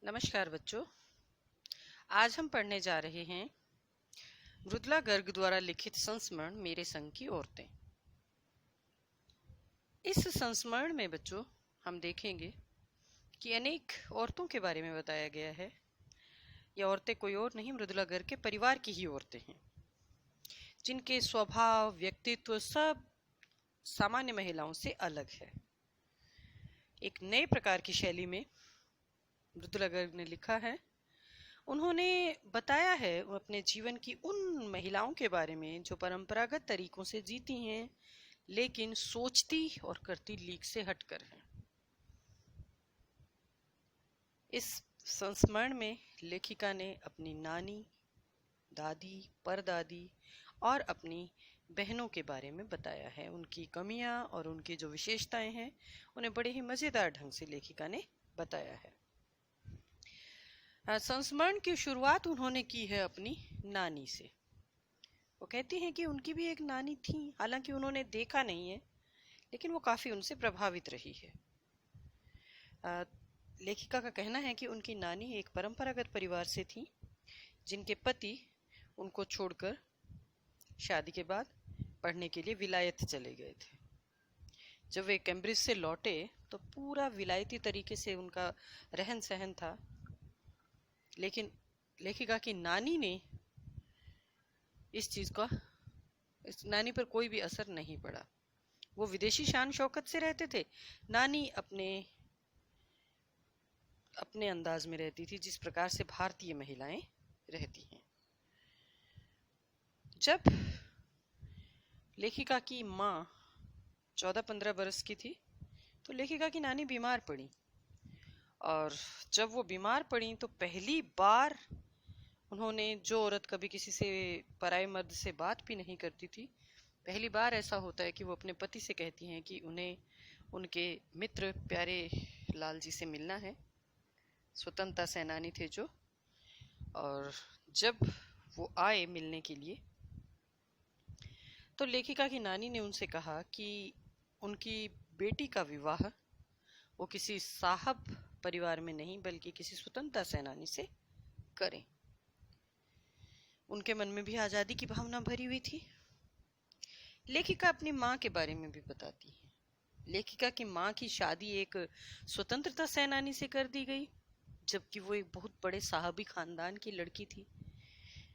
नमस्कार बच्चों। आज हम पढ़ने जा रहे हैं मृदुला गर्ग द्वारा लिखित संस्मरण मेरे संग की औरतें। इस संस्मरण में बच्चों हम देखेंगे कि अनेक औरतों के बारे में बताया गया है। ये औरतें कोई और नहीं, मृदुला गर्ग के परिवार की ही औरतें हैं, जिनके स्वभाव, व्यक्तित्व सब सामान्य महिलाओं से अलग है। एक नए प्रकार की शैली में मृदुला गर्ग ने लिखा है। उन्होंने बताया है अपने जीवन की उन महिलाओं के बारे में जो परंपरागत तरीकों से जीती हैं, लेकिन सोचती और करती लीक से हटकर हैं। इस संस्मरण में लेखिका ने अपनी नानी, दादी, परदादी और अपनी बहनों के बारे में बताया है। उनकी कमियां और उनकी जो विशेषताएं हैं उन्हें बड़े ही मजेदार ढंग से लेखिका ने बताया है। संस्मरण की शुरुआत उन्होंने की है अपनी नानी से। वो कहती हैं कि उनकी भी एक नानी थी, हालांकि उन्होंने देखा नहीं है, लेकिन वो काफी उनसे प्रभावित रही है। लेखिका का कहना है कि उनकी नानी एक परंपरागत परिवार से थी, जिनके पति उनको छोड़कर शादी के बाद पढ़ने के लिए विलायत चले गए थे। जब वे कैम्ब्रिज से लौटे तो पूरा विलायती तरीके से उनका रहन सहन था, लेकिन लेखिका की नानी ने इस नानी पर कोई भी असर नहीं पड़ा। वो विदेशी शान शौकत से रहते थे, नानी अपने अंदाज में रहती थी, जिस प्रकार से भारतीय महिलाएं रहती हैं। जब लेखिका की माँ 14-15 बरस की थी तो लेखिका की नानी बीमार पड़ी, और जब वो बीमार पड़ी तो पहली बार उन्होंने, जो औरत कभी किसी से, पराये मर्द से बात भी नहीं करती थी, पहली बार ऐसा होता है कि वो अपने पति से कहती हैं कि उन्हें उनके मित्र प्यारे लाल जी से मिलना है। स्वतंत्रता सेनानी थे जो, और जब वो आए मिलने के लिए तो लेखिका की नानी ने उनसे कहा कि उनकी बेटी का विवाह वो किसी साहब परिवार में नहीं बल्कि किसी स्वतंत्रता सेनानी से करें। उनके मन में भी आजादी की भावना भरी हुई थी। लेखिका अपनी माँ के बारे में भी बताती है। लेखिका की माँ की शादी एक स्वतंत्रता सेनानी से कर दी गई, जबकि वो एक बहुत बड़े साहबी खानदान की लड़की थी,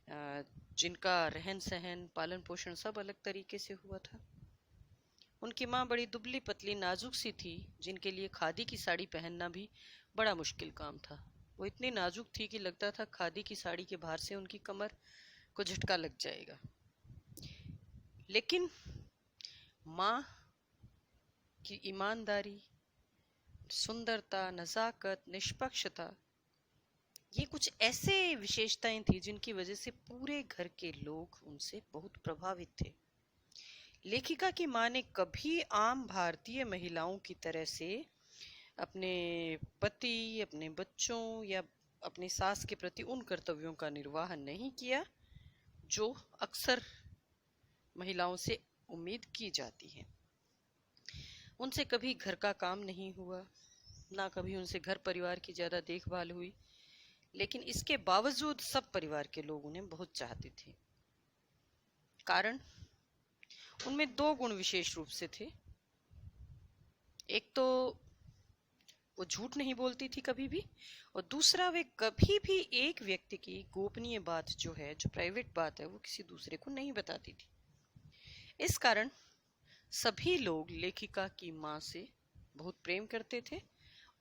जिनका रहन सहन, पालन पोषण सब अलग तरीके से हुआ था। उनकी माँ बड़ी दुबली पतली नाजुक सी थी, जिनके लिए खादी की साड़ी पहनना भी बड़ा मुश्किल काम था। वो इतनी नाजुक थी कि लगता था खादी की साड़ी के भार से उनकी कमर को झटका लग जाएगा। लेकिन माँ की ईमानदारी, सुंदरता, नजाकत, निष्पक्षता, ये कुछ ऐसे विशेषताएं थी जिनकी वजह से पूरे घर के लोग उनसे बहुत प्रभावित थे। लेखिका की माँ ने कभी आम भारतीय महिलाओं की तरह से अपने पति, अपने बच्चों या अपनी सास के प्रति उन कर्तव्यों का निर्वाह नहीं किया जो अक्सर महिलाओं से उम्मीद की जाती है। उनसे कभी घर का काम नहीं हुआ, ना कभी उनसे घर परिवार की ज्यादा देखभाल हुई, लेकिन इसके बावजूद सब परिवार के लोग उन्हें बहुत चाहते थे। कारण उनमें दो गुण विशेष रूप से थे। एक तो वो झूठ नहीं बोलती थी कभी भी, और दूसरा वे कभी भी एक व्यक्ति की गोपनीय बात जो है, जो प्राइवेट बात है, वो किसी दूसरे को नहीं बताती थी। इस कारण सभी लोग लेखिका की माँ से बहुत प्रेम करते थे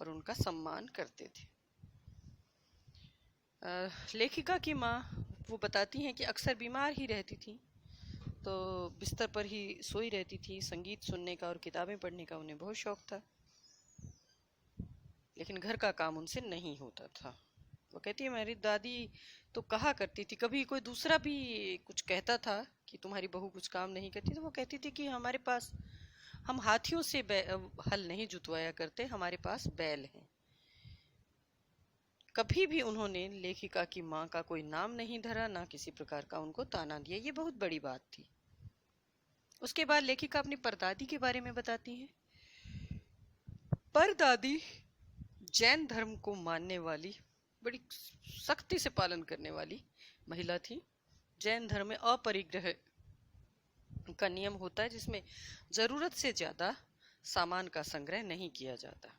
और उनका सम्मान करते थे। लेखिका की माँ वो बताती हैं कि अक्सर बीमार ही रहती थी, तो बिस्तर पर ही सोई रहती थी। संगीत सुनने का और किताबें पढ़ने का उन्हें बहुत शौक था, लेकिन घर का काम उनसे नहीं होता था। वो कहती है, मेरी दादी तो कहा करती थी, कभी कोई दूसरा भी कुछ कहता था कि तुम्हारी बहू कुछ काम नहीं करती, तो वो कहती थी कि हमारे पास, हम हाथियों से हल नहीं जुतवाया करते, हमारे पास बैल हैं। कभी भी उन्होंने लेखिका की माँ का कोई नाम नहीं धरा, ना किसी प्रकार का उनको ताना दिया। ये बहुत बड़ी बात थी। उसके बाद लेखिका अपनी परदादी के बारे में बताती है। परदादी जैन धर्म को मानने वाली बड़ी सख्ती से पालन करने वाली महिला थी। जैन धर्म में अपरिग्रह का नियम होता है, जिसमें जरूरत से ज्यादा सामान का संग्रह नहीं किया जाता।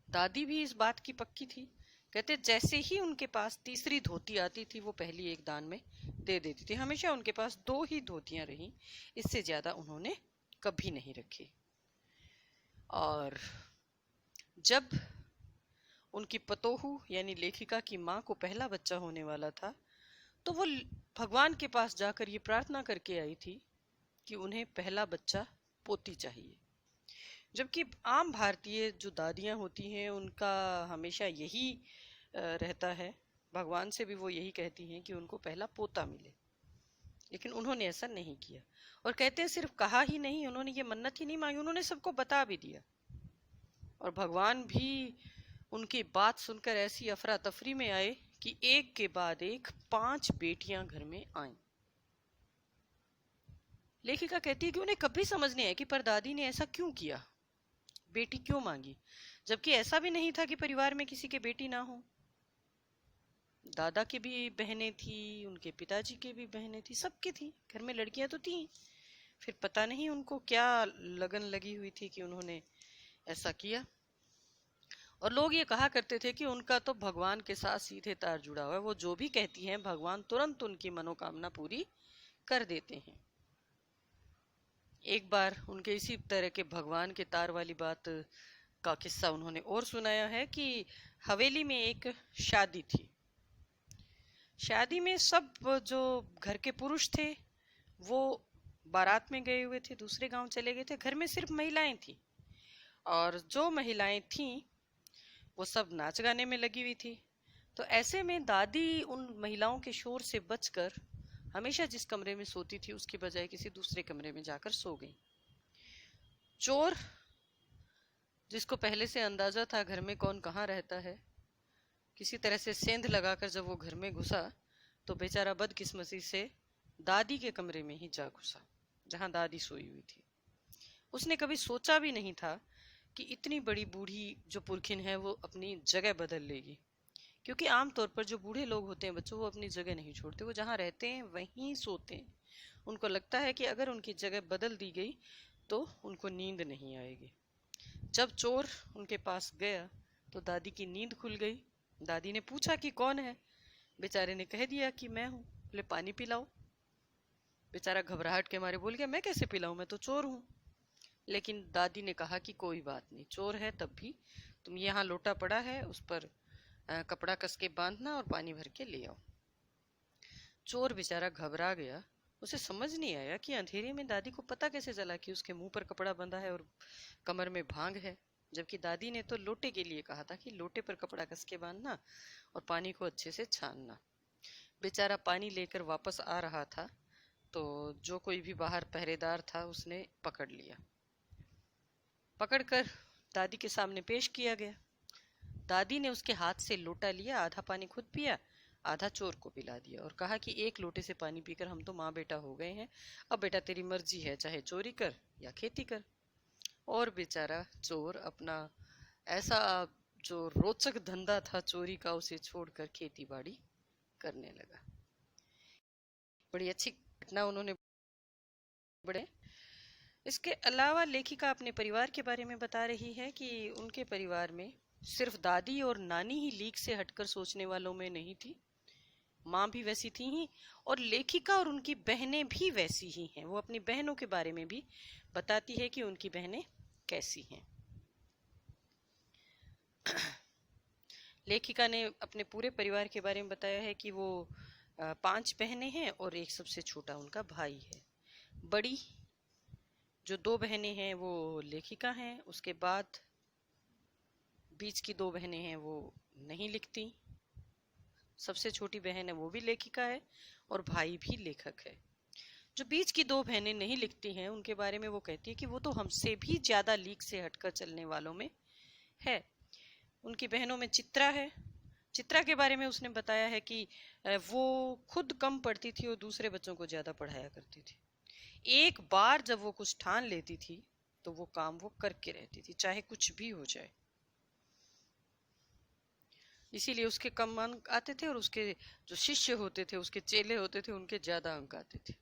दादी भी इस बात की पक्की थी। कहते जैसे ही उनके पास तीसरी धोती आती थी, वो पहली एक दान में दे देती थी। हमेशा उनके पास 2 ही धोतियां रही, इससे ज्यादा उन्होंने कभी नहीं रखी। और जब उनकी पतोहू यानी लेखिका की माँ को पहला बच्चा होने वाला था, तो वो भगवान के पास जाकर ये प्रार्थना करके आई थी कि उन्हें पहला बच्चा पोती चाहिए। जबकि आम भारतीय जो दादियाँ होती हैं, उनका हमेशा यही रहता है, भगवान से भी वो यही कहती हैं कि उनको पहला पोता मिले। लेकिन उन्होंने ऐसा नहीं किया। और कहते हैं सिर्फ कहा ही नहीं, उन्होंने ये मन्नत ही नहीं मांगी, उन्होंने सबको बता भी दिया। और भगवान भी उनकी बात सुनकर ऐसी अफरा तफरी में आए कि एक के बाद एक 5 बेटियां घर में आईं। लेखिका कहती है कि उन्हें कभी समझ नहीं आया कि परदादी ने ऐसा क्यों किया, बेटी क्यों मांगी, जबकि ऐसा भी नहीं था कि परिवार में किसी के बेटी ना हो। दादा की भी बहनें थी, उनके पिताजी की भी बहनें थी, सबकी थी, घर में लड़कियां तो थी। फिर पता नहीं उनको क्या लगन लगी हुई थी कि उन्होंने ऐसा किया। और लोग ये कहा करते थे कि उनका तो भगवान के साथ सीधे तार जुड़ा हुआ है, वो जो भी कहती हैं भगवान तुरंत उनकी मनोकामना पूरी कर देते हैं। एक बार उनके इसी तरह के भगवान के तार वाली बात का किस्सा उन्होंने और सुनाया है कि हवेली में एक शादी थी। शादी में सब जो घर के पुरुष थे वो बारात में गए हुए थे, दूसरे गांव चले गए थे। घर में सिर्फ महिलाएं थी, और जो महिलाएं थीं वो सब नाच गाने में लगी हुई थी। तो ऐसे में दादी उन महिलाओं के शोर से बचकर हमेशा जिस कमरे में सोती थी उसके बजाय किसी दूसरे कमरे में जाकर सो गई। चोर, जिसको पहले से अंदाजा था घर में कौन कहाँ रहता है, किसी तरह से सेंध लगाकर जब वो घर में घुसा तो बेचारा बदकिस्मती से दादी के कमरे में ही जा घुसा, जहां दादी सोई हुई थी। उसने कभी सोचा भी नहीं था कि इतनी बड़ी बूढ़ी जो पुरखिन है वो अपनी जगह बदल लेगी। क्योंकि आमतौर पर जो बूढ़े लोग होते हैं बच्चों, वो अपनी जगह नहीं छोड़ते, वो जहाँ रहते हैं वहीं सोते हैं। उनको लगता है कि अगर उनकी जगह बदल दी गई तो उनको नींद नहीं आएगी। जब चोर उनके पास गया तो दादी की नींद खुल गई। दादी ने पूछा कि कौन है, बेचारे ने कह दिया कि मैं हूँ। बोले पानी पिलाओ। बेचारा घबराहट के मारे बोल गया मैं कैसे पिलाऊं, मैं तो चोर हूँ। लेकिन दादी ने कहा कि कोई बात नहीं, चोर है तब भी तुम यहाँ लोटा पड़ा है उस पर कपड़ा कस के बांधना और पानी भर के ले आओ। चोर बेचारा घबरा गया, उसे समझ नहीं आया कि अंधेरे में दादी को पता कैसे चला कि उसके मुंह पर कपड़ा बंधा है और कमर में भांग है, जबकि दादी ने तो लोटे के लिए कहा था कि लोटे पर कपड़ा कस के बांधना और पानी को अच्छे से छानना। बेचारा पानी लेकर वापस आ रहा था तो जो कोई भी बाहर पहरेदार था उसने पकड़ लिया। पकड़कर दादी के सामने पेश किया गया। दादी ने उसके हाथ से लोटा लिया, आधा पानी खुद पिया, आधा चोर को पिला दिया और कहा कि एक लोटे से पानी पीकर हम तो माँ बेटा हो गए हैं, अब बेटा तेरी मर्जी है, चाहे चोरी कर या खेती कर। और बेचारा चोर अपना ऐसा जो रोचक धंधा था चोरी का उसे छोड़कर खेती बाड़ी करने लगा। बड़ी अच्छी घटना उन्होंने बड़े। इसके अलावा लेखिका अपने परिवार के बारे में बता रही है कि उनके परिवार में सिर्फ दादी और नानी ही लीक से हटकर सोचने वालों में नहीं थी, माँ भी वैसी थी ही, और लेखिका और उनकी बहनें भी वैसी ही हैं। वो अपनी बहनों के बारे में भी बताती है कि उनकी बहनें कैसी हैं। लेखिका ने अपने पूरे परिवार के बारे में बताया है कि वो 5 बहनें हैं और एक सबसे छोटा उनका भाई है। बड़ी जो 2 बहनें हैं वो लेखिका हैं, उसके बाद बीच की 2 बहनें हैं वो नहीं लिखती, सबसे छोटी बहन है वो भी लेखिका है और भाई भी लेखक है। जो बीच की 2 बहनें नहीं लिखती हैं उनके बारे में वो कहती है कि वो तो हमसे भी ज्यादा लीक से हटकर चलने वालों में है। उनकी बहनों में चित्रा है। चित्रा के बारे में उसने बताया है कि वो खुद कम पढ़ती थी और दूसरे बच्चों को ज्यादा पढ़ाया करती थी। एक बार जब वो कुछ ठान लेती थी तो वो काम वो करके रहती थी, चाहे कुछ भी हो जाए। इसीलिए उसके कम अंक आते थे और उसके जो शिष्य होते थे, उसके चेले होते थे, उनके ज्यादा अंक आते थे।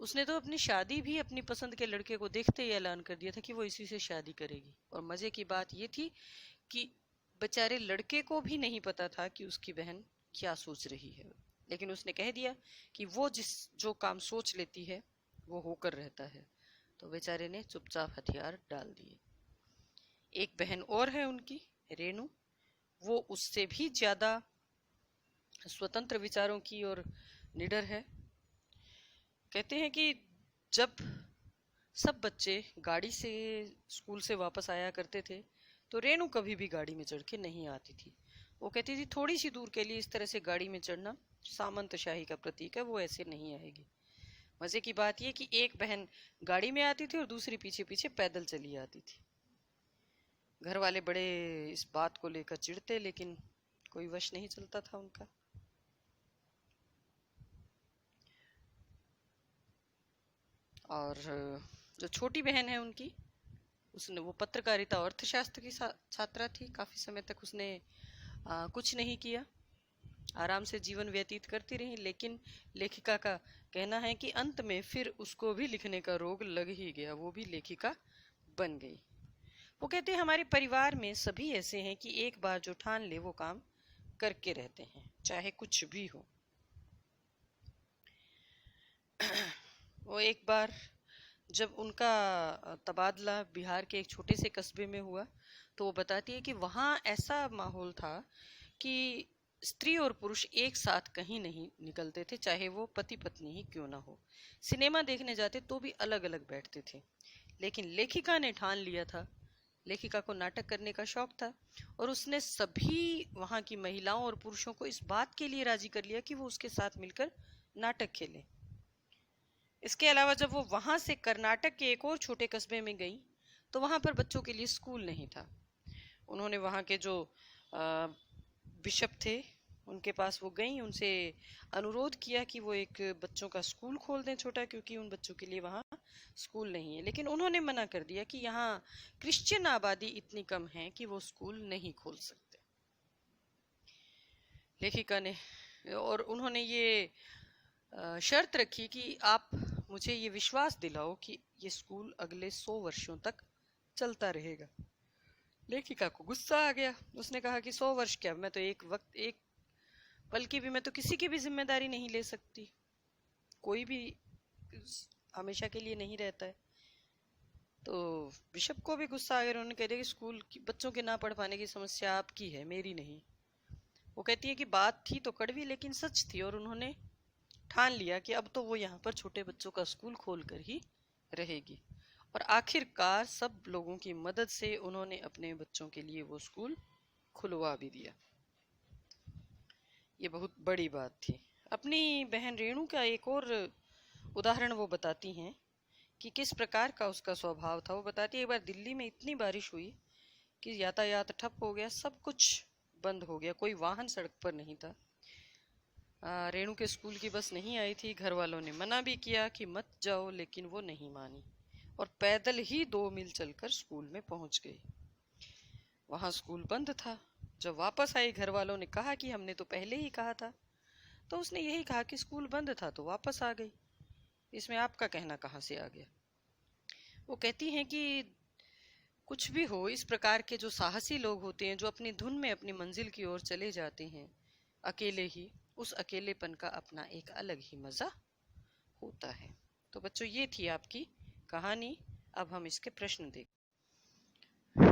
उसने तो अपनी शादी भी अपनी पसंद के लड़के को देखते ही ऐलान कर दिया था कि वो इसी से शादी करेगी। और मजे की बात ये थी कि बेचारे लड़के को भी नहीं पता था कि उसकी बहन क्या सोच रही है, लेकिन उसने कह दिया कि वो जो काम सोच लेती है वो होकर रहता है। तो बेचारे ने चुपचाप हथियार डाल दिए। एक बहन और है उनकी, रेणु, वो उससे भी ज्यादा स्वतंत्र विचारों की और निडर है। कहते हैं कि जब सब बच्चे गाड़ी से स्कूल से वापस आया करते थे तो रेणु कभी भी गाड़ी में चढ़ के नहीं आती थी। वो कहती थी थोड़ी सी दूर के लिए इस तरह से गाड़ी में चढ़ना सामंतशाही का प्रतीक है, वो ऐसे नहीं आएगी। मजे की बात यह कि एक बहन गाड़ी में आती थी और दूसरी पीछे पीछे पैदल चली आती थी। घर वाले बड़े इस बात को लेकर चिढ़ते, लेकिन कोई वश नहीं चलता था उनका। और जो छोटी बहन है उनकी, उसने वो पत्रकारिता और अर्थशास्त्र की छात्रा थी। काफी समय तक उसने कुछ नहीं किया, आराम से जीवन व्यतीत करती रही। लेकिन लेखिका का कहना है कि अंत में फिर उसको भी लिखने का रोग लग ही गया, वो भी लेखिका बन गई। वो कहते हैं हमारे परिवार में सभी ऐसे हैं कि एक बार जो ठान ले वो काम करके रहते हैं, चाहे कुछ भी हो। वो एक बार जब उनका तबादला बिहार के एक छोटे से कस्बे में हुआ तो वो बताती है कि वहाँ ऐसा माहौल था कि स्त्री और पुरुष एक साथ कहीं नहीं निकलते थे, चाहे वो पति पत्नी ही क्यों ना हो। सिनेमा देखने जाते तो भी अलग अलग बैठते थे। लेकिन लेखिका ने ठान लिया था, लेखिका को नाटक करने का शौक था, और उसने सभी वहाँ की महिलाओं और पुरुषों को इस बात के लिए राजी कर लिया कि वो उसके साथ मिलकर नाटक खेलें। इसके अलावा जब वो वहां से कर्नाटक के एक और छोटे कस्बे में गई तो वहां पर बच्चों के लिए स्कूल नहीं था। उन्होंने वहां के जो बिशप थे उनके पास वो गई, उनसे अनुरोध किया कि वो एक बच्चों का स्कूल खोल दें छोटा, क्योंकि उन बच्चों के लिए वहाँ स्कूल नहीं है। लेकिन उन्होंने मना कर दिया कि यहाँ क्रिश्चियन आबादी इतनी कम है कि वो स्कूल नहीं खोल सकते। लेखिका ने और उन्होंने ये शर्त रखी कि आप मुझे ये विश्वास दिलाओ कि ये स्कूल अगले 100 वर्षों तक चलता रहेगा। लेखिका को गुस्सा आ गया। उसने कहा कि 100 वर्ष क्या, मैं तो एक पल की भी, मैं तो किसी की भी जिम्मेदारी नहीं ले सकती। कोई भी हमेशा के लिए नहीं रहता है। तो बिशप को भी गुस्सा आ गया। उन्होंने कह दिया कि स्कूल की बच्चों के ना पढ़ पाने की समस्या आपकी है, मेरी नहीं। वो कहती है कि बात थी तो कड़वी लेकिन सच थी, और उन्होंने ठान लिया कि अब तो वो यहाँ पर छोटे बच्चों का स्कूल खोल कर ही रहेगी। और आखिरकार सब लोगों की मदद से उन्होंने अपने बच्चों के लिए वो स्कूल खुलवा भी दिया। ये बहुत बड़ी बात थी। अपनी बहन रेणु का एक और उदाहरण वो बताती हैं कि किस प्रकार का उसका स्वभाव था। वो बताती है एक बार दिल्ली में इतनी बारिश हुई कि यातायात ठप हो गया, सब कुछ बंद हो गया, कोई वाहन सड़क पर नहीं था। रेणु के स्कूल की बस नहीं आई थी। घर वालों ने मना भी किया कि मत जाओ, लेकिन वो नहीं मानी और पैदल ही 2 मील चलकर स्कूल में पहुंच गई। वहां स्कूल बंद था। जब वापस आई घर वालों ने कहा कि हमने तो पहले ही कहा था, तो उसने यही कहा कि स्कूल बंद था तो वापस आ गई, इसमें आपका कहना कहाँ से आ गया। वो कहती हैं कि कुछ भी हो, इस प्रकार के जो साहसी लोग होते हैं, जो अपनी धुन में अपनी मंजिल की ओर चले जाते हैं अकेले ही, उस अकेलेपन का अपना एक अलग ही मजा होता है। तो बच्चों, ये थी आपकी कहानी। अब हम इसके प्रश्न देखें।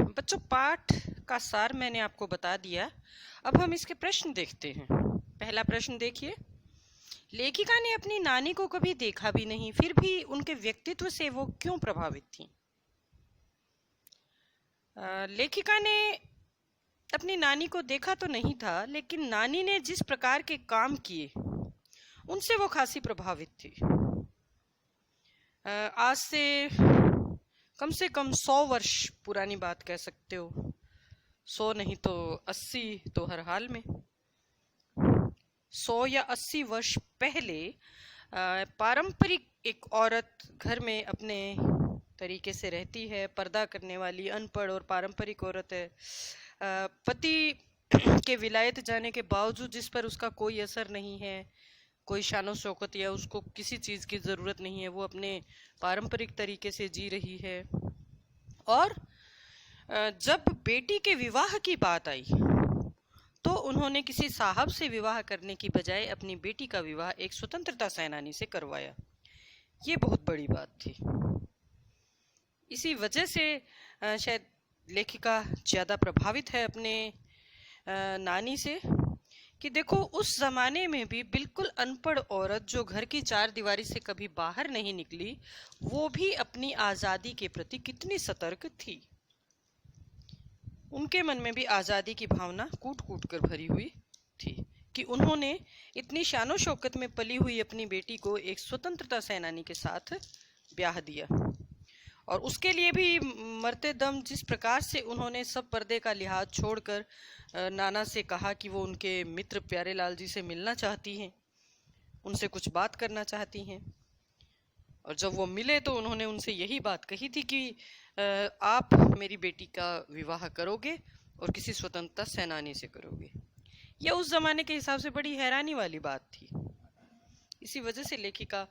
बच्चों, पाठ का सार मैंने आपको बता दिया। अब हम इसके प्रश्न देखते हैं। पहला प्रश्न देखिए। लेखिका ने अपनी नानी को कभी देखा भी नहीं, फिर भी उनके व्यक्तित्व से वो क्यों प्रभावित थी? लेखिका ने अपनी नानी को देखा तो नहीं था, लेकिन नानी ने जिस प्रकार के काम किए उनसे वो खासी प्रभावित थी। आज से कम 100 वर्ष पुरानी बात कह सकते हो, 100 नहीं तो 80 तो हर हाल में। 100 या 80 वर्ष पहले पारंपरिक एक औरत घर में अपने तरीके से रहती है, पर्दा करने वाली, अनपढ़ और पारंपरिक औरत है। पति के विलायत जाने के बावजूद जिस पर उसका कोई असर नहीं है, कोई शानो शौकत या उसको किसी चीज़ की ज़रूरत नहीं है, वो अपने पारंपरिक तरीके से जी रही है। और जब बेटी के विवाह की बात आई तो उन्होंने किसी साहब से विवाह करने की बजाय अपनी बेटी का विवाह एक स्वतंत्रता सेनानी से करवाया। ये बहुत बड़ी बात थी। इसी वजह से शायद लेखिका ज़्यादा प्रभावित है अपने नानी से, कि देखो उस जमाने में भी बिल्कुल अनपढ़ औरत जो घर की चार दीवारी से कभी बाहर नहीं निकली, वो भी अपनी आज़ादी के प्रति कितनी सतर्क थी। उनके मन में भी आज़ादी की भावना कूट कूट कर भरी हुई थी कि उन्होंने इतनी शानो शौकत में पली हुई अपनी बेटी को एक स्वतंत्रता सेनानी के साथ ब्याह दिया। और उसके लिए भी मरते दम जिस प्रकार से उन्होंने सब पर्दे का लिहाज छोड़कर नाना से कहा कि वो उनके मित्र प्यारेलाल जी से मिलना चाहती हैं, उनसे कुछ बात करना चाहती हैं। और जब वो मिले तो उन्होंने उनसे यही बात कही थी कि आप मेरी बेटी का विवाह करोगे और किसी स्वतंत्रता सेनानी से करोगे। यह उस जमाने के हिसाब से बड़ी हैरानी वाली बात थी। इसी वजह से लेखिका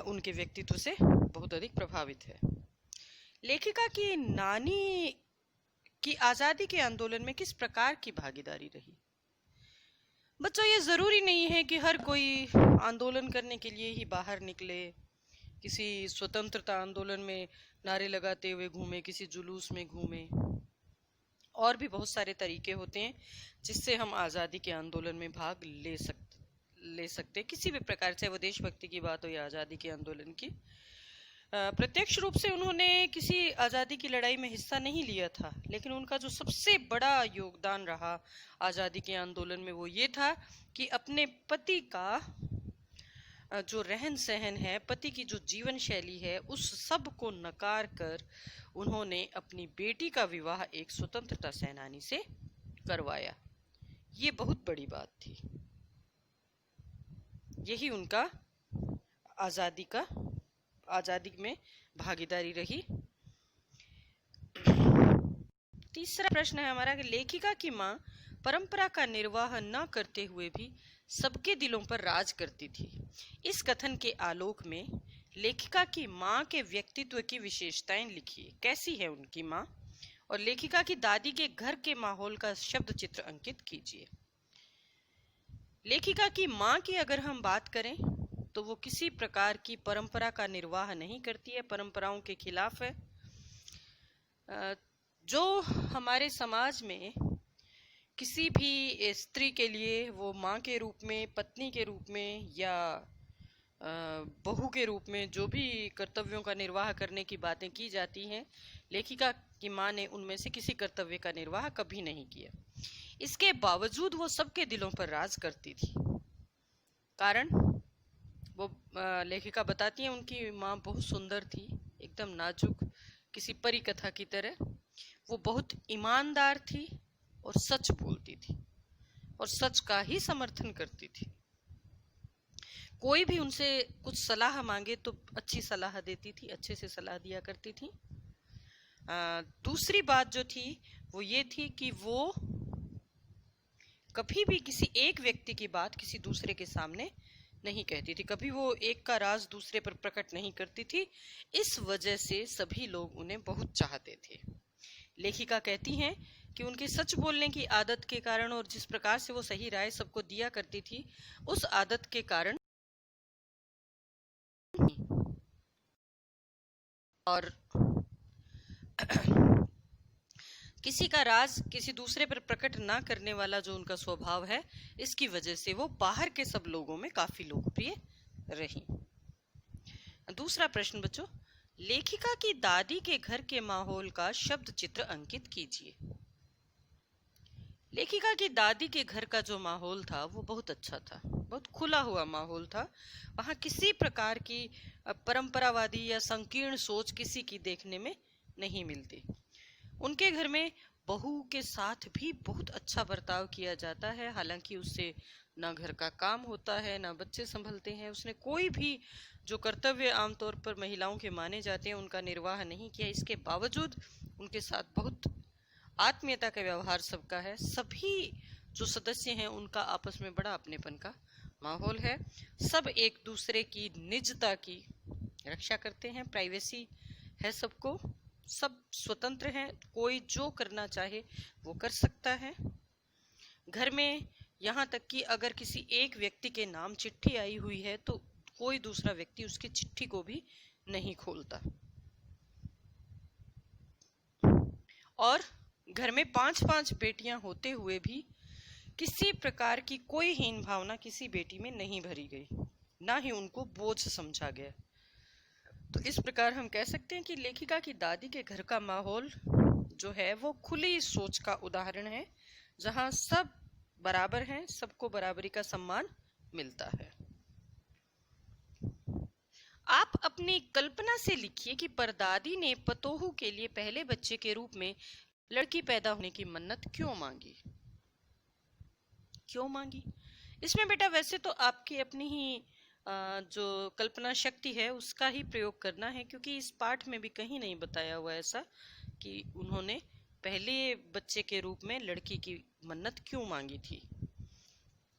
उनके व्यक्तित्व से बहुत अधिक प्रभावित है। लेखिका की नानी की आज़ादी के आंदोलन में किस प्रकार की भागीदारी रही? बच्चों, ये ज़रूरी नहीं है कि हर कोई आंदोलन करने के लिए ही बाहर निकले, किसी स्वतंत्रता आंदोलन में नारे लगाते हुए घूमे, किसी जुलूस में घूमे। और भी बहुत सारे तरीके होते हैं जिससे हम आज़ादी के आंदोलन में भाग ले सकते किसी भी प्रकार, चाहे वो देशभक्ति की बात हो या आज़ादी के आंदोलन की। प्रत्यक्ष रूप से उन्होंने किसी आज़ादी की लड़ाई में हिस्सा नहीं लिया था, लेकिन उनका जो सबसे बड़ा योगदान रहा आज़ादी के आंदोलन में वो ये था कि अपने पति का जो रहन सहन है, पति की जो जीवन शैली है, उस सब को नकार कर उन्होंने अपनी बेटी का विवाह एक स्वतंत्रता सेनानी से करवाया। ये बहुत बड़ी बात थी। यही उनका आज़ादी में भागीदारी रही। तीसरा प्रश्न है हमारा कि लेखिका की माँ परंपरा का निर्वाह न करते हुए भी सबके दिलों पर राज करती थी। इस कथन के आलोक में लेखिका की माँ के व्यक्तित्व की विशेषताएं लिखिए। कैसी है उनकी माँ? और लेखिका की दादी के घर के माहौल का शब्द चित्र अंकित कीजिए। लेखिका की माँ की अगर हम बात करें तो वो किसी प्रकार की परंपरा का निर्वाह नहीं करती है, परंपराओं के खिलाफ है। जो हमारे समाज में किसी भी स्त्री के लिए वो माँ के रूप में, पत्नी के रूप में या बहू के रूप में जो भी कर्तव्यों का निर्वाह करने की बातें की जाती हैं, लेखिका की माँ ने उनमें से किसी कर्तव्य का निर्वाह कभी नहीं किया। इसके बावजूद वो सबके दिलों पर राज करती थी। कारण वो लेखिका बताती हैं उनकी माँ बहुत सुंदर थी, एकदम नाजुक, किसी परी कथा की तरह। वो बहुत ईमानदार थी और सच बोलती थी और सच का ही समर्थन करती थी। कोई भी उनसे कुछ सलाह मांगे तो अच्छी सलाह देती थी, अच्छे से सलाह दिया करती थी। दूसरी बात जो थी वो ये थी कि वो कभी भी किसी एक व्यक्ति की बात किसी दूसरे के सामने नहीं कहती थी, कभी वो एक का राज दूसरे पर प्रकट नहीं करती थी। इस वजह से सभी लोग उन्हें बहुत चाहते थे। लेखिका कहती हैं कि उनके सच बोलने की आदत के कारण और जिस प्रकार से वो सही राय सबको दिया करती थी, उस आदत के कारण और किसी का राज किसी दूसरे पर प्रकट ना करने वाला जो उनका स्वभाव है, इसकी वजह से वो बाहर के सब लोगों में काफी लोकप्रिय रही। दूसरा प्रश्न बच्चों, लेखिका की दादी के घर के माहौल का शब्द चित्र अंकित कीजिए। लेखिका की दादी के घर का जो माहौल था वो बहुत अच्छा था, बहुत खुला हुआ माहौल था। वहाँ किसी प्रकार की परंपरावादी या संकीर्ण सोच किसी की देखने में नहीं मिलती। उनके घर में बहू के साथ भी बहुत अच्छा बर्ताव किया जाता है, हालांकि उससे ना घर का काम होता है ना बच्चे संभलते हैं। उसने कोई भी जो कर्तव्य आमतौर पर महिलाओं के माने जाते हैं उनका निर्वाह नहीं किया। इसके बावजूद उनके साथ बहुत आत्मीयता का व्यवहार सबका है। सभी जो सदस्य हैं उनका आपस में बड़ा अपनेपन का माहौल है। सब एक दूसरे की निजता की रक्षा करते हैं, प्राइवेसी है सबको, सब स्वतंत्र हैं, कोई जो करना चाहे वो कर सकता है। घर में यहाँ तक कि अगर किसी एक व्यक्ति के नाम चिट्ठी आई हुई है तो कोई दूसरा व्यक्ति उसकी चिट्ठी को भी नहीं खोलता। और घर में 5-5 बेटियां होते हुए भी किसी प्रकार की कोई हीन भावना किसी बेटी में नहीं भरी गई, ना ही उनको बोझ समझा गया। तो इस प्रकार हम कह सकते हैं कि लेखिका की दादी के घर का माहौल जो है वो खुली सोच का उदाहरण है, जहां सब बराबर हैं, सबको बराबरी का सम्मान मिलता है। आप अपनी कल्पना से लिखिए कि परदादी ने पतोहू के लिए पहले बच्चे के रूप में लड़की पैदा होने की मन्नत क्यों मांगी। क्यों मांगी? इसमें बेटा वैसे तो आपकी अपनी ही जो कल्पना शक्ति है उसका ही प्रयोग करना है, क्योंकि इस पाठ में भी कहीं नहीं बताया हुआ ऐसा कि उन्होंने पहले बच्चे के रूप में लड़की की मन्नत क्यों मांगी थी।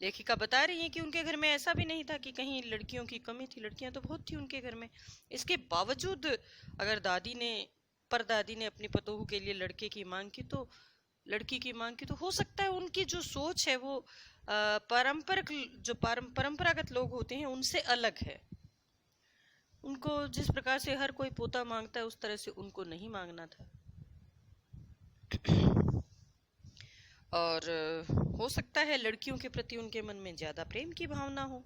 लेखिका बता रही है कि उनके घर में ऐसा भी नहीं था कि कहीं लड़कियों की कमी थी, लड़कियां तो बहुत थी उनके घर में। इसके बावजूद अगर परदादी ने अपनी पतोहू के लिए लड़की की मांग की तो हो सकता है उनकी जो सोच है वो परंपरागत लोग होते हैं उनसे अलग है। उनको जिस प्रकार से हर कोई पोता मांगता है उस तरह से उनको नहीं मांगना था। और हो सकता है लड़कियों के प्रति उनके मन में ज्यादा प्रेम की भावना हो,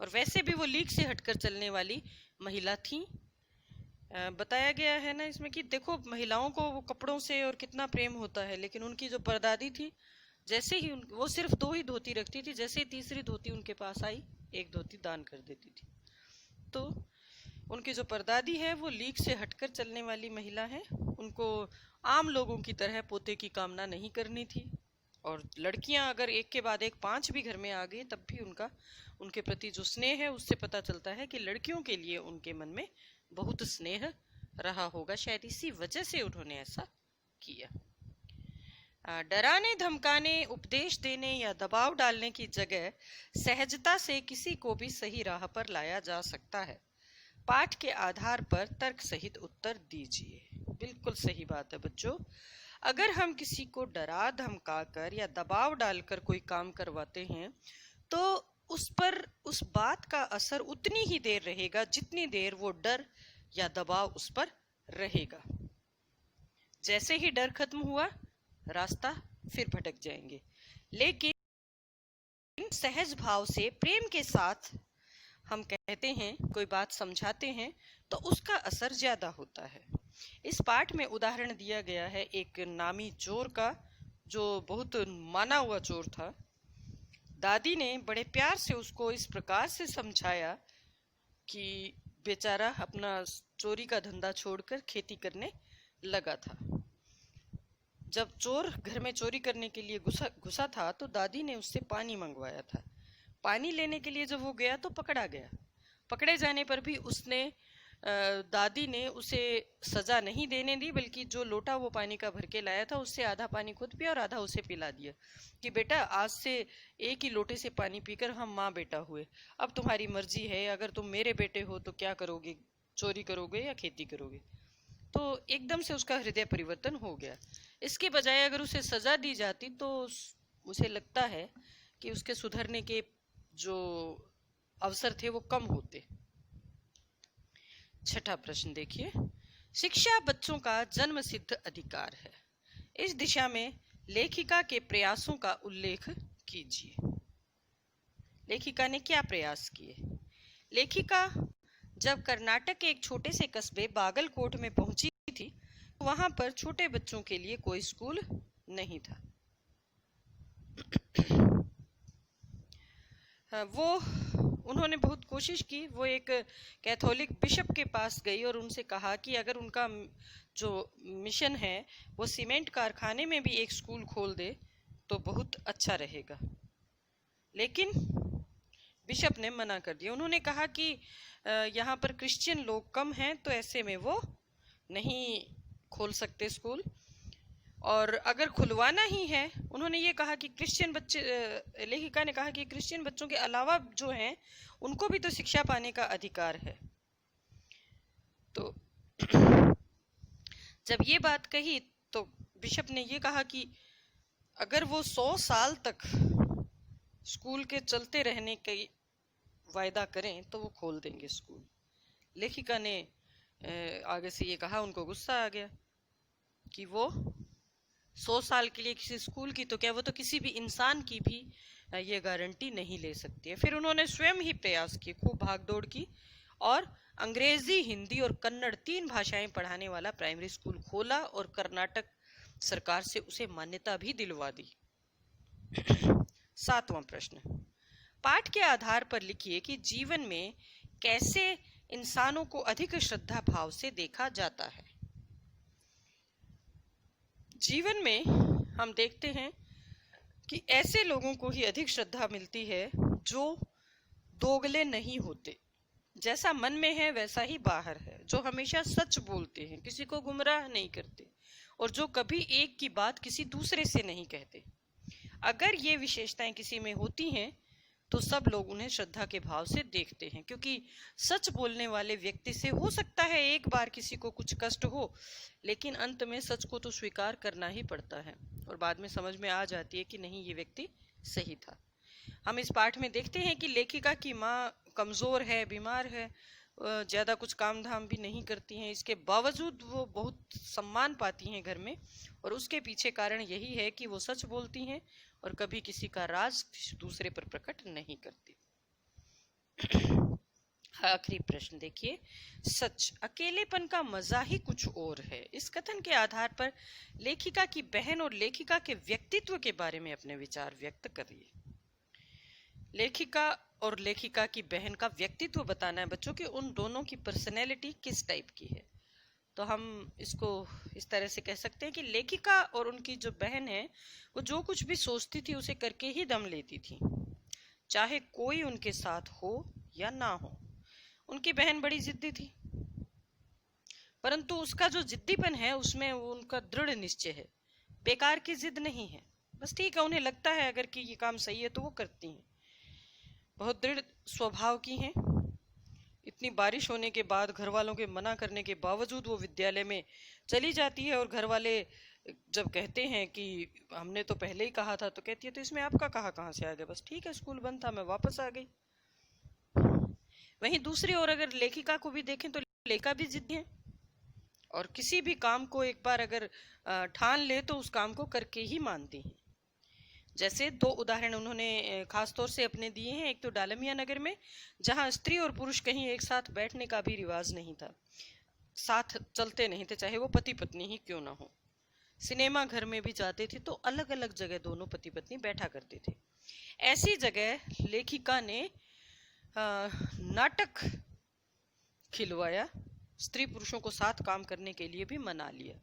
और वैसे भी वो लीक से हटकर चलने वाली महिला थी। बताया गया है ना इसमें कि देखो महिलाओं को वो कपड़ों से और कितना प्रेम होता है, लेकिन उनकी जो परदादी थी जैसे ही वो सिर्फ 2 ही धोती रखती थी, जैसे ही तीसरी धोती उनके पास आई एक धोती दान कर देती थी। तो उनकी जो परदादी है वो लीक से हटकर चलने वाली महिला है, उनको आम लोगों की तरह पोते की कामना नहीं करनी थी। और लड़कियां अगर एक के बाद एक 5 भी घर में आ गई तब भी उनके प्रति जो स्नेह है उससे पता चलता है कि लड़कियों के लिए उनके मन में बहुत स्नेह रहा होगा, शायद इसी वजह से उन्होंने ऐसा किया। डराने धमकाने, उपदेश देने या दबाव डालने की जगह सहजता से किसी को भी सही राह पर लाया जा सकता है। पाठ के आधार पर तर्क सहित उत्तर दीजिए। बिल्कुल सही बात है बच्चों, अगर हम किसी को डरा धमकाकर या दबाव डालकर कोई काम करवाते हैं तो उस पर उस बात का असर उतनी ही देर रहेगा जितनी देर वो डर या दबाव उस पर रहेगा। जैसे ही डर खत्म हुआ रास्ता फिर भटक जाएंगे। लेकिन सहज भाव से प्रेम के साथ हम कहते हैं, कोई बात समझाते हैं तो उसका असर ज्यादा होता है। इस पाठ में उदाहरण दिया गया है एक नामी चोर का, जो बहुत माना हुआ चोर था। दादी ने बड़े प्यार से उसको इस प्रकार से समझाया कि बेचारा अपना चोरी का धंधा छोड़कर खेती करने लगा था। जब चोर घर में चोरी करने के लिए घुसा था तो दादी ने उससे पानी मंगवाया था। पानी लेने के लिए जब वो गया तो पकड़ा गया। पकड़े जाने पर भी दादी ने उसे सजा नहीं देने दी, बल्कि जो लोटा वो पानी का भर के लाया था उससे आधा पानी खुद पिया और आधा उसे पिला दिया कि बेटा आज से एक ही लोटे से पानी पीकर हम माँ बेटा हुए, अब तुम्हारी मर्जी है, अगर तुम मेरे बेटे हो तो क्या करोगे, चोरी करोगे या खेती करोगे। तो एकदम से उसका हृदय परिवर्तन हो गया। इसके बजाय अगर उसे सजा दी जाती तो उसे लगता है कि उसके सुधरने के जो अवसर थे वो कम होते। छठा प्रश्न देखिए, शिक्षा बच्चों का जन्म सिद्ध अधिकार है। इस दिशा में लेखिका के प्रयासों का उल्लेख कीजिए। लेखिका ने क्या प्रयास किए? लेखिका जब कर्नाटक के एक छोटे से कस्बे बागलकोट में पहुंची थी, वहां पर छोटे बच्चों के लिए कोई स्कूल नहीं था। उन्होंने बहुत कोशिश की। वो एक कैथोलिक बिशप के पास गई और उनसे कहा कि अगर उनका जो मिशन है वो सीमेंट कारखाने में भी एक स्कूल खोल दे तो बहुत अच्छा रहेगा, लेकिन बिशप ने मना कर दिया। उन्होंने कहा कि यहाँ पर क्रिश्चियन लोग कम हैं तो ऐसे में वो नहीं खोल सकते स्कूल। और अगर खुलवाना ही है, उन्होंने ये कहा कि क्रिश्चियन बच्चे, लेखिका ने कहा कि क्रिश्चियन बच्चों के अलावा जो हैं उनको भी तो शिक्षा पाने का अधिकार है। तो जब ये बात कही तो बिशप ने ये कहा कि अगर वो 100 साल तक स्कूल के चलते रहने का वायदा करें तो वो खोल देंगे स्कूल। लेखिका ने आगे से ये कहा, उनको गुस्सा आ गया कि वो 100 साल के लिए किसी स्कूल की तो क्या, वो तो किसी भी इंसान की भी ये गारंटी नहीं ले सकती है। फिर उन्होंने स्वयं ही प्रयास किए, खूब भागदौड़ की और अंग्रेजी, हिंदी और कन्नड़ 3 भाषाएं पढ़ाने वाला प्राइमरी स्कूल खोला और कर्नाटक सरकार से उसे मान्यता भी दिलवा दी। 7वां प्रश्न, पाठ के आधार पर लिखिए कि जीवन में कैसे इंसानों को अधिक श्रद्धा भाव से देखा जाता है। जीवन में हम देखते हैं कि ऐसे लोगों को ही अधिक श्रद्धा मिलती है जो दोगले नहीं होते, जैसा मन में है वैसा ही बाहर है, जो हमेशा सच बोलते हैं, किसी को गुमराह नहीं करते और जो कभी एक की बात किसी दूसरे से नहीं कहते। अगर ये विशेषताएं किसी में होती हैं तो सब लोग उन्हें श्रद्धा के भाव से देखते हैं, क्योंकि सच बोलने वाले व्यक्ति से हो सकता है एक बार किसी को कुछ कष्ट हो, लेकिन अंत में सच को तो स्वीकार करना ही पड़ता है और बाद में समझ में आ जाती है कि नहीं, ये व्यक्ति सही था। हम इस पाठ में देखते हैं कि लेखिका की माँ कमजोर है, बीमार है, ज्यादा कुछ काम धाम भी नहीं करती हैं, इसके बावजूद वो बहुत सम्मान पाती हैं घर में, और उसके पीछे कारण यही है कि वो सच बोलती हैं और कभी किसी का राज दूसरे पर प्रकट नहीं करती। आखिरी प्रश्न देखिए, सच अकेलेपन का मजा ही कुछ और है। इस कथन के आधार पर लेखिका की बहन और लेखिका के व्यक्तित्व के बारे में अपने विचार व्यक्त करिए। लेखिका और लेखिका की बहन का व्यक्तित्व बताना है बच्चों, कि उन दोनों की पर्सनैलिटी किस टाइप की है। तो हम इसको इस तरह से कह सकते हैं कि लेखिका और उनकी जो बहन है वो जो कुछ भी सोचती थी उसे करके ही दम लेती थी, चाहे कोई उनके साथ हो या ना हो। उनकी बहन बड़ी जिद्दी थी, परंतु उसका जो जिद्दीपन है उसमें उनका दृढ़ निश्चय है, बेकार की जिद नहीं है। बस ठीक है, उन्हें लगता है अगर कि ये काम सही है तो वो करती हैं। बहुत दृढ़ स्वभाव की हैं। इतनी बारिश होने के बाद घर वालों के मना करने के बावजूद वो विद्यालय में चली जाती है, और घर वाले जब कहते हैं कि हमने तो पहले ही कहा था, तो कहती है तो इसमें आपका कहाँ से आ गया, बस ठीक है स्कूल बंद था मैं वापस आ गई। वहीं दूसरी ओर अगर लेखिका को भी देखें तो लेखिका भी जिद्दी है और किसी भी काम को एक बार अगर ठान ले तो उस काम को करके ही मानती हैं। जैसे 2 उदाहरण उन्होंने खास तौर से अपने दिए हैं। एक तो डालमिया नगर में, जहां स्त्री और पुरुष कहीं एक साथ बैठने का भी रिवाज नहीं था, साथ चलते नहीं थे, चाहे वो पति पत्नी ही क्यों ना हो। सिनेमा घर में भी जाते थे तो अलग अलग जगह दोनों पति पत्नी बैठा करते थे। ऐसी जगह लेखिका ने नाटक खिलवाया, स्त्री पुरुषों को साथ काम करने के लिए भी मना लिया।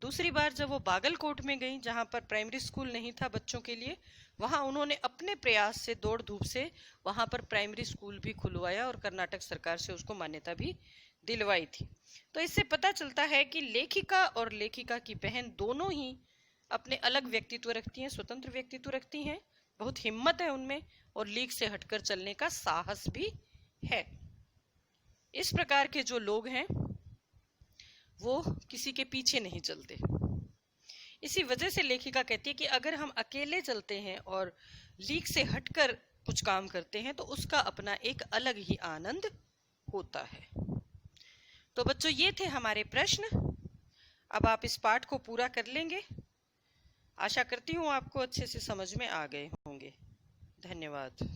दूसरी बार जब वो बागलकोट में गई, जहां पर प्राइमरी स्कूल नहीं था बच्चों के लिए, वहां उन्होंने अपने प्रयास से दौड़ धूप से वहां पर प्राइमरी स्कूल भी खुलवाया और कर्नाटक सरकार से उसको मान्यता भी दिलवाई थी। तो इससे पता चलता है कि लेखिका और लेखिका की बहन दोनों ही अपने अलग व्यक्तित्व रखती हैं, स्वतंत्र व्यक्तित्व रखती हैं, बहुत हिम्मत है उनमें और लीक से हटकर चलने का साहस भी है। इस प्रकार के जो लोग हैं वो किसी के पीछे नहीं चलते। इसी वजह से लेखिका कहती है कि अगर हम अकेले चलते हैं और लीक से हटकर कुछ काम करते हैं तो उसका अपना एक अलग ही आनंद होता है। तो बच्चों, ये थे हमारे प्रश्न। अब आप इस पाठ को पूरा कर लेंगे। आशा करती हूँ आपको अच्छे से समझ में आ गए होंगे। धन्यवाद।